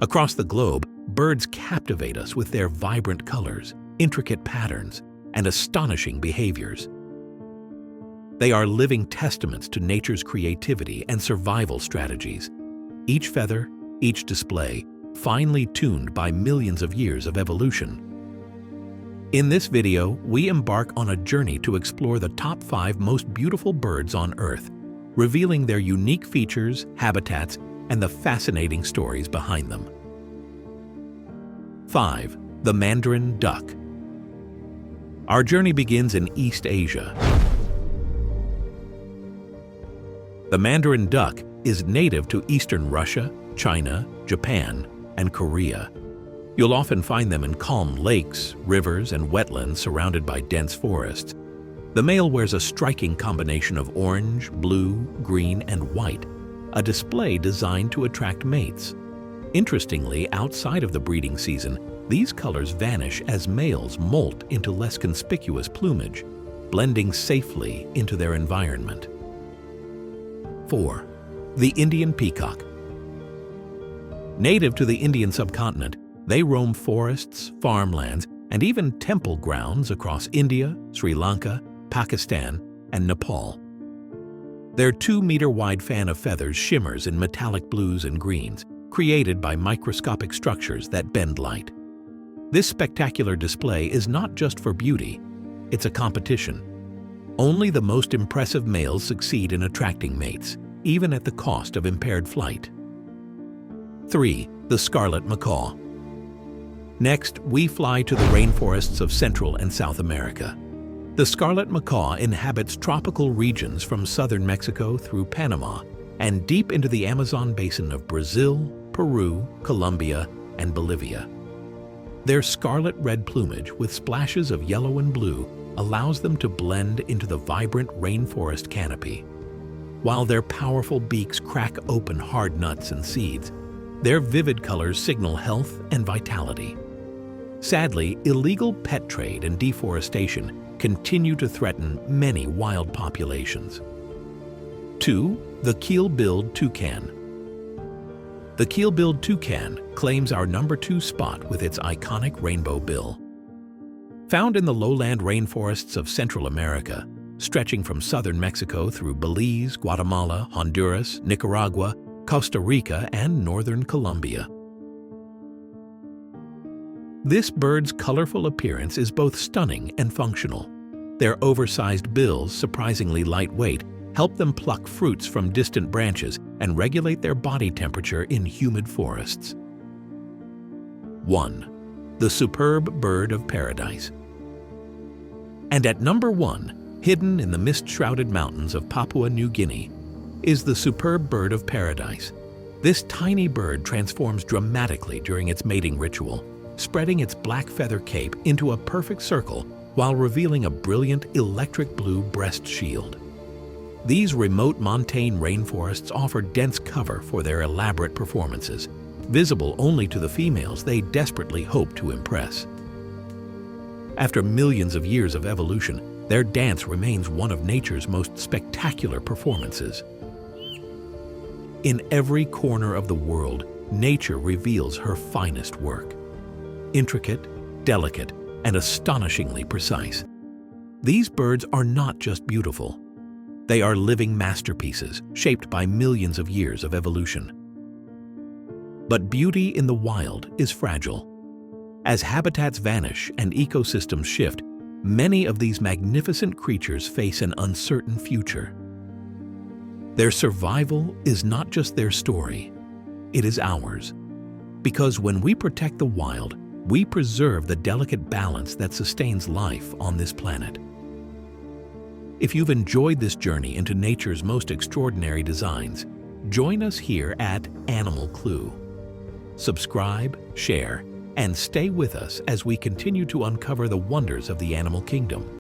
Across the globe, birds captivate us with their vibrant colors, intricate patterns, and astonishing behaviors. They are living testaments to nature's creativity and survival strategies. Each feather, each display, finely tuned by millions of years of evolution. In this video, we embark on a journey to explore the top 5 most beautiful birds on Earth, revealing their unique features, habitats, and the fascinating stories behind them. 5. The Mandarin Duck. Our journey begins in East Asia. The Mandarin duck is native to eastern Russia, China, Japan, and Korea. You'll often find them in calm lakes, rivers, and wetlands surrounded by dense forests. The male wears a striking combination of orange, blue, green, and white, a display designed to attract mates. Interestingly, outside of the breeding season, these colors vanish as males molt into less conspicuous plumage, blending safely into their environment. 4. The Indian Peacock. Native to the Indian subcontinent, they roam forests, farmlands, and even temple grounds across India, Sri Lanka, Pakistan, and Nepal. Their 2-meter-wide fan of feathers shimmers in metallic blues and greens, created by microscopic structures that bend light. This spectacular display is not just for beauty, it's a competition. Only the most impressive males succeed in attracting mates, even at the cost of impaired flight. 3. The Scarlet Macaw. Next, we fly to the rainforests of Central and South America. The Scarlet Macaw inhabits tropical regions from southern Mexico through Panama and deep into the Amazon basin of Brazil, Peru, Colombia, and Bolivia. Their scarlet-red plumage with splashes of yellow and blue allows them to blend into the vibrant rainforest canopy. While their powerful beaks crack open hard nuts and seeds, their vivid colors signal health and vitality. Sadly, illegal pet trade and deforestation continue to threaten many wild populations. 2. The Keel-billed Toucan. The Keel-billed Toucan claims our number 2 spot with its iconic rainbow bill. Found in the lowland rainforests of Central America, stretching from southern Mexico through Belize, Guatemala, Honduras, Nicaragua, Costa Rica, and northern Colombia. This bird's colorful appearance is both stunning and functional. Their oversized bills, surprisingly lightweight, help them pluck fruits from distant branches and regulate their body temperature in humid forests. 1. The superb bird of paradise. And at number 1, hidden in the mist-shrouded mountains of Papua New Guinea, is the superb bird of paradise. This tiny bird transforms dramatically during its mating ritual, spreading its black feather cape into a perfect circle while revealing a brilliant electric blue breast shield. These remote montane rainforests offer dense cover for their elaborate performances, visible only to the females they desperately hope to impress. After millions of years of evolution, their dance remains one of nature's most spectacular performances. In every corner of the world, nature reveals her finest work. Intricate, delicate, and astonishingly precise. These birds are not just beautiful. They are living masterpieces shaped by millions of years of evolution. But beauty in the wild is fragile. As habitats vanish and ecosystems shift, many of these magnificent creatures face an uncertain future. Their survival is not just their story, it is ours. Because when we protect the wild, we preserve the delicate balance that sustains life on this planet. If you've enjoyed this journey into nature's most extraordinary designs, join us here at Animal Clue. Subscribe, share, and stay with us as we continue to uncover the wonders of the animal kingdom.